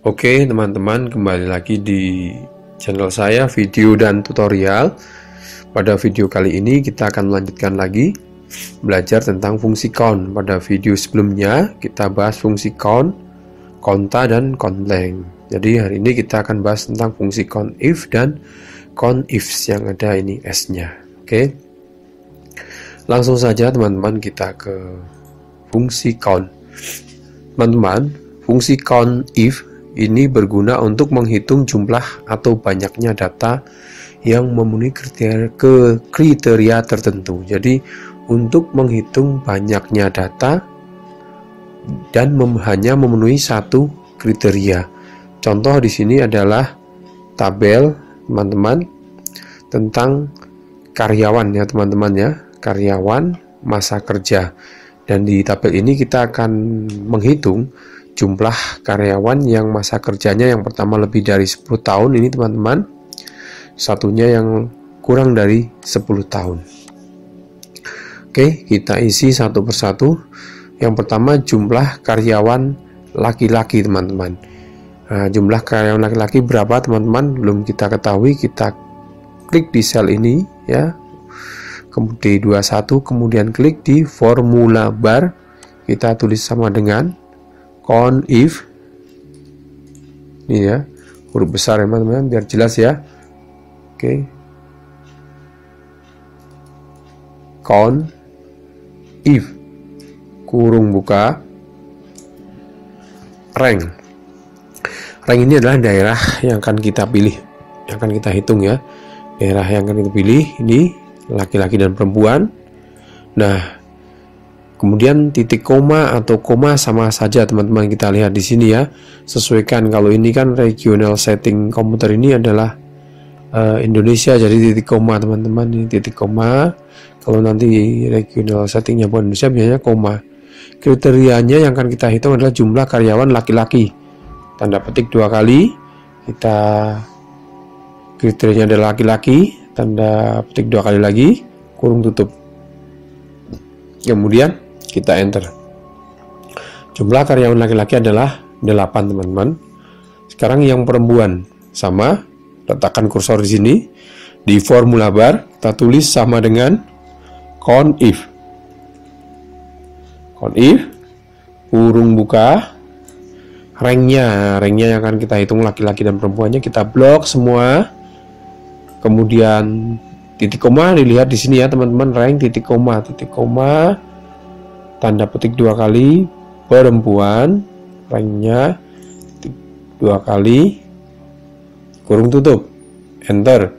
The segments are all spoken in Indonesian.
Oke teman-teman, kembali lagi di channel saya video dan tutorial. Pada video kali ini kita akan melanjutkan lagi belajar tentang fungsi count. Pada video sebelumnya kita bahas fungsi count, konta, dan count blank. Jadi hari ini kita akan bahas tentang fungsi count if dan count ifs yang ada ini s-nya. Oke, langsung saja teman-teman kita ke fungsi count. Teman-teman, fungsi count if ini berguna untuk menghitung jumlah atau banyaknya data yang memenuhi kriteria tertentu. Jadi untuk menghitung banyaknya data dan hanya memenuhi satu kriteria. Contoh di sini adalah tabel teman-teman tentang karyawan ya teman-teman ya, karyawan masa kerja. Dan di tabel ini kita akan menghitung jumlah karyawan yang masa kerjanya yang pertama lebih dari 10 tahun ini teman-teman, satunya yang kurang dari 10 tahun. Oke, kita isi satu persatu. Yang pertama jumlah karyawan laki-laki teman-teman. Nah, jumlah karyawan laki-laki berapa teman-teman belum kita ketahui. Kita klik di sel ini ya, kemudian 21, kemudian klik di formula bar, kita tulis sama dengan count if ini ya, huruf besar ya teman-teman biar jelas ya. Oke, count if kurung buka rank. Rank ini adalah daerah yang akan kita pilih, yang akan kita hitung ya. Daerah yang akan kita pilih ini laki-laki dan perempuan. Nah, kemudian titik koma atau koma sama saja teman-teman, kita lihat di sini ya. Sesuaikan, kalau ini kan regional setting komputer ini adalah Indonesia, jadi titik koma teman-teman, ini titik koma. Kalau nanti regional settingnya buat Indonesia biasanya koma. Kriterianya yang akan kita hitung adalah jumlah karyawan laki-laki. Tanda petik 2 kali. Kita kriterianya adalah laki-laki, tanda petik 2 kali lagi, kurung tutup. Kemudian kita enter. Jumlah karyawan laki-laki adalah 8 teman-teman. Sekarang yang perempuan sama, letakkan kursor di sini di formula bar, kita tulis sama dengan count if. Count if kurung buka ranknya yang akan kita hitung laki-laki dan perempuannya, kita blok semua. Kemudian titik koma dilihat di sini ya teman-teman, rank titik koma, tanda petik 2 kali, perempuan, ranknya 2 kali, kurung tutup, enter.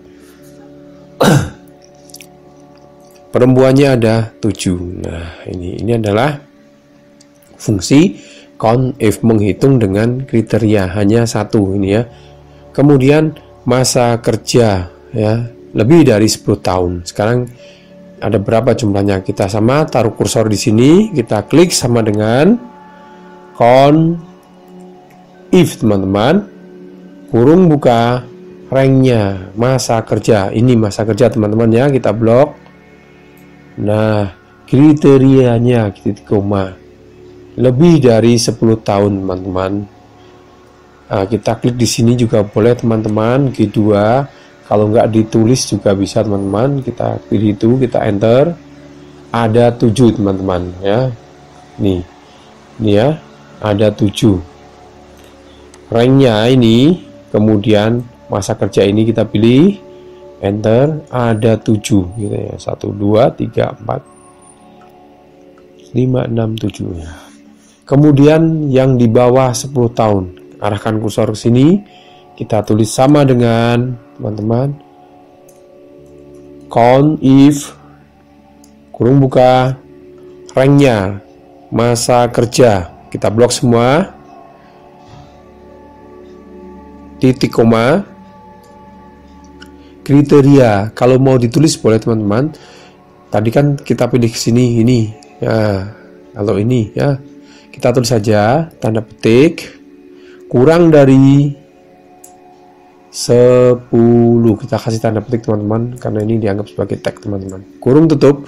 Perempuannya ada 7. Nah, ini adalah fungsi count if, menghitung dengan kriteria hanya satu ini ya. Kemudian masa kerja ya, lebih dari 10 tahun. Sekarang ada berapa jumlahnya? Kita sama taruh kursor di sini, kita klik sama dengan count if teman-teman, kurung buka ranknya masa kerja. Ini masa kerja teman-teman ya, kita blok. Nah, kriterianya titik koma, lebih dari 10 tahun teman-teman. Nah, kita klik di sini juga boleh teman-teman, G2. Kalau nggak ditulis juga bisa teman-teman, kita pilih itu, kita enter. Ada 7 teman-teman ya. Nih ya, ada 7. Ranknya ini, kemudian masa kerja ini kita pilih, enter, ada 7 gitu ya. 1, 2, 3, 4, 5, 6, 7 ya. Kemudian yang di bawah 10 tahun, arahkan kursor ke sini, kita tulis sama dengan teman-teman count if kurung buka ranknya masa kerja, kita blok semua, titik koma, kriteria. Kalau mau ditulis boleh teman-teman, tadi kan kita pilih ke sini ini ya. Kalau ini ya, kita tulis saja tanda petik kurang dari 10, kita kasih tanda petik teman-teman karena ini dianggap sebagai tag teman-teman. Kurung tutup,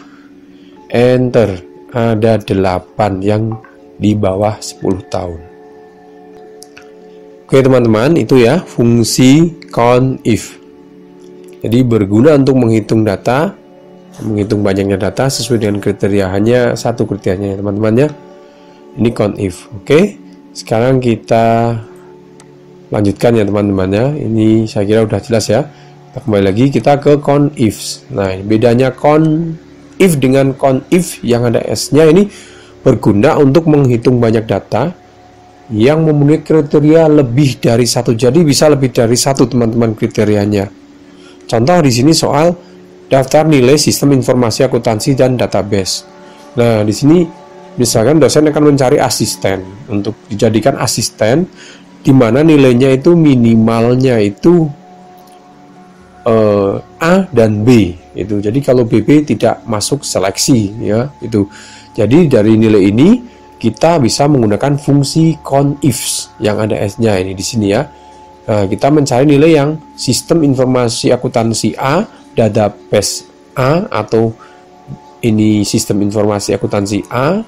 enter. Ada 8 yang di bawah 10 tahun. Oke teman-teman, itu ya fungsi COUNTIF. Jadi berguna untuk menghitung data, menghitung banyaknya data sesuai dengan kriteria, hanya satu kriterianya ya teman-teman ya. Ini COUNTIF. Oke, sekarang kita lanjutkan ya teman-teman ya. Ini saya kira udah jelas ya. Kita kembali lagi, kita ke COUNTIF. Nah, bedanya COUNTIF dengan COUNTIF yang ada S-nya ini berguna untuk menghitung banyak data yang memenuhi kriteria lebih dari satu. Jadi bisa lebih dari satu teman-teman kriterianya. Contoh di sini soal daftar nilai sistem informasi akuntansi dan database. Nah, di sini misalkan dosen akan mencari asisten untuk dijadikan asisten, di mana nilainya itu minimalnya itu A dan B itu. Jadi kalau BB tidak masuk seleksi ya itu. Jadi dari nilai ini kita bisa menggunakan fungsi COUNTIF yang ada S-nya ini di sini ya. Nah, kita mencari nilai yang sistem informasi akuntansi A, database A, atau ini sistem informasi akuntansi A,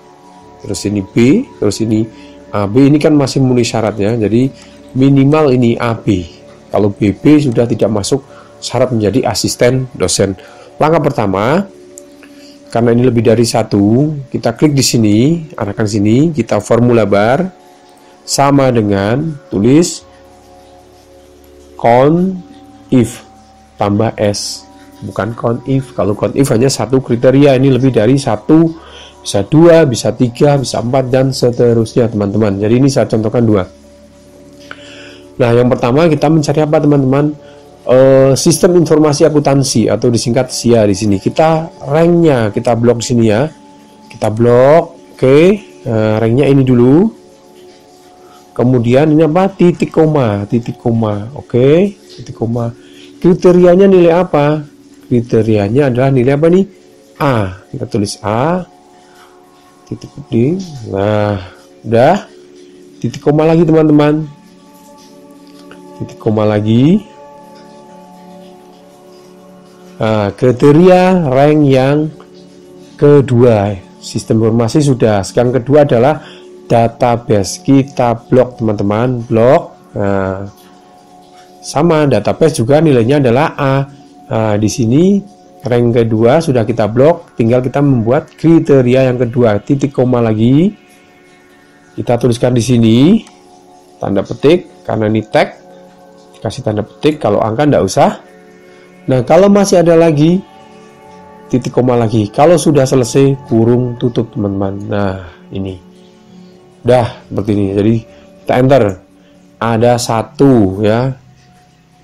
terus ini B, terus ini AB. Ini kan masih memenuhi syarat ya. Jadi minimal ini AB. Kalau BB sudah tidak masuk syarat menjadi asisten dosen. Langkah pertama, karena ini lebih dari satu, kita klik di sini, arahkan sini, kita formula bar sama dengan tulis COUNTIF tambah S, bukan COUNTIF. Kalau COUNTIF hanya satu kriteria, ini lebih dari satu, bisa dua, bisa tiga, bisa empat, dan seterusnya teman-teman. Jadi ini saya contohkan dua. Nah, yang pertama kita mencari apa teman-teman? Sistem informasi akuntansi atau disingkat SIA. Di sini kita ranknya kita blok sini ya, kita blok. Oke, ranknya ini dulu, kemudian ini apa, titik koma. Oke, titik koma. Kriterianya nilai apa? Kriterianya adalah nilai apa nih? A. Kita tulis A, titik D. Nah, udah, titik koma lagi teman-teman, titik koma lagi. Nah, kriteria rank yang kedua, sistem informasi sudah. Sekarang kedua adalah database. Kita blok teman-teman, blok. Nah, sama database juga nilainya adalah A. Nah, di sini rank kedua sudah kita blok, tinggal kita membuat kriteria yang kedua. Titik koma lagi. Kita tuliskan di sini tanda petik karena ini tag. Kasih tanda petik, kalau angka enggak usah. Nah, kalau masih ada lagi, titik koma lagi. Kalau sudah selesai, kurung tutup teman-teman. Nah, ini udah seperti ini. Jadi kita enter. Ada satu ya.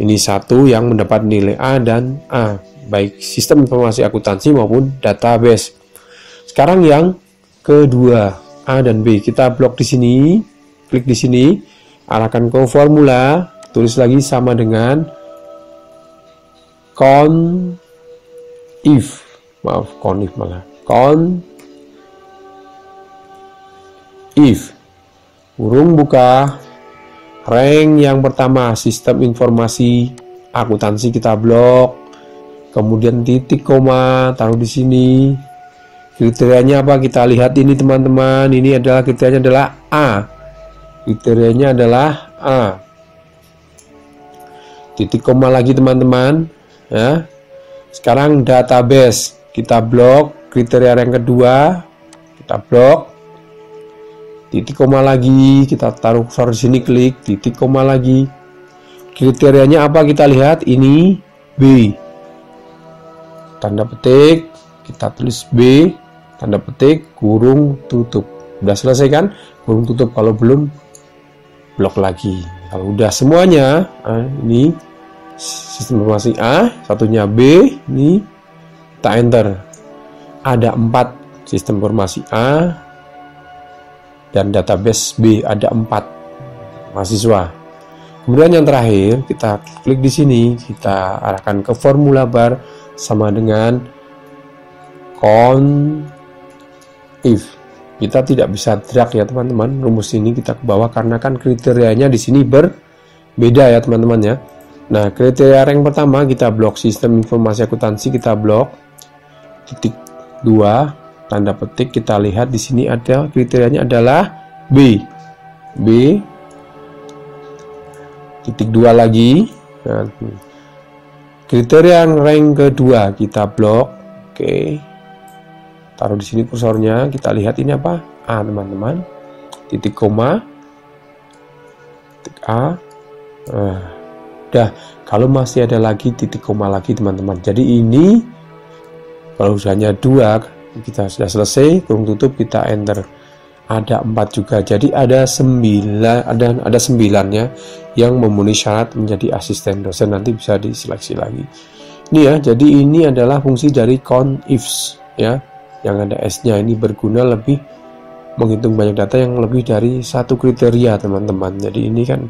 Ini satu yang mendapat nilai A dan A, baik sistem informasi akuntansi maupun database. Sekarang yang kedua, A dan B. Kita blok di sini, klik di sini, arahkan ke formula, tulis lagi sama dengan COUNTIF, COUNTIF, kurung buka, rank yang pertama sistem informasi akuntansi kita blok, kemudian titik koma taruh di sini. Kriterianya apa? Kita lihat ini teman-teman, ini adalah kriterianya adalah A, kriterianya adalah A. Titik koma lagi teman-teman ya. Sekarang database kita blok, kriteria yang kedua kita blok, titik koma lagi, kita taruh di sini, klik titik koma lagi. Kriterianya apa? Kita lihat ini B, tanda petik, kita tulis B, tanda petik, kurung tutup. Udah selesai kan? Kurung tutup. Kalau belum, blok lagi. Kalau udah semuanya, ini sistem informasi A, satunya B, ini kita enter. Ada 4 sistem informasi A dan database B, ada 4 mahasiswa. Kemudian yang terakhir, kita klik di sini, kita arahkan ke formula bar sama dengan COUNTIF. Kita tidak bisa drag ya teman-teman, rumus ini kita ke bawah karena kan kriterianya di sini berbeda ya teman-teman ya. Nah, kriteria yang pertama kita blok sistem informasi akuntansi, kita blok. Titik 2, tanda petik, kita lihat di sini ada kriterianya adalah B. B. titik 2 lagi. Nah, kriteria yang rank kedua kita blok. Oke, taruh di sini kursornya, kita lihat ini apa? A, teman-teman. Titik koma, titik A. Nah, udah. Kalau masih ada lagi titik koma lagi, teman-teman. Jadi ini kalau hanya 2 kita sudah selesai, kurung tutup, kita enter. Ada 4 juga, jadi ada 9, ada 9-nya yang memenuhi syarat menjadi asisten dosen. Nanti bisa diseleksi lagi. Ini ya, jadi ini adalah fungsi dari count ifs ya, yang ada S-nya. Ini berguna lebih menghitung banyak data yang lebih dari satu kriteria, teman-teman. Jadi ini kan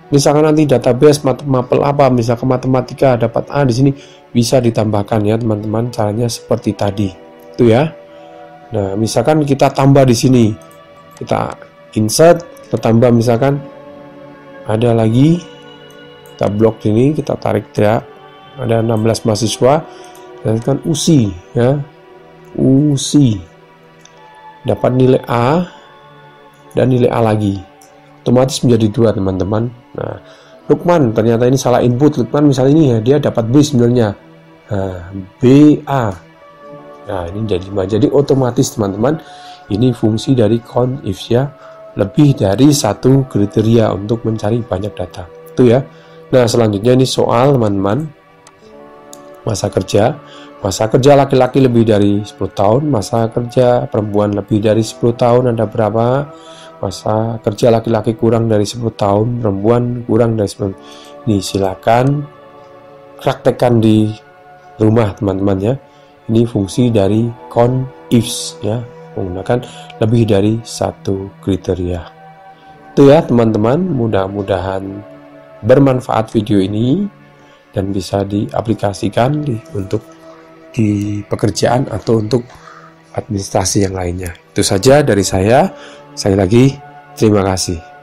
misalkan nanti database mapel apa, misalkan matematika dapat A di sini, bisa ditambahkan ya, teman-teman. Caranya seperti tadi. Itu ya. Nah, misalkan kita tambah di sini. Kita insert, kita tambah misalkan ada lagi. Kita blok sini, kita tarik drag. Ada 16 mahasiswa. Dan kan USI ya. USI. Dapat nilai A dan nilai A lagi. Otomatis menjadi 2, teman-teman. Nah, Lukman ternyata ini salah input. Lukman misalnya ini ya, dia dapat B sebenarnya. Nah, BA. Nah, ini jadi 5. Jadi otomatis, teman-teman, ini fungsi dari count ifs ya. Lebih dari satu kriteria untuk mencari banyak data. Itu ya. Nah, selanjutnya ini soal, teman-teman. Masa kerja. Masa kerja laki-laki lebih dari 10 tahun. Masa kerja perempuan lebih dari 10 tahun. Ada berapa? Masa kerja laki-laki kurang dari 10 tahun, perempuan kurang dari 10 tahun. Ini silakan praktekkan di rumah, teman-teman ya. Ini fungsi dari count ifs ya, menggunakan lebih dari satu kriteria. Itu ya, teman-teman. Mudah-mudahan bermanfaat video ini dan bisa diaplikasikan untuk di pekerjaan atau untuk administrasi yang lainnya. Itu saja dari saya. Sekali lagi, terima kasih.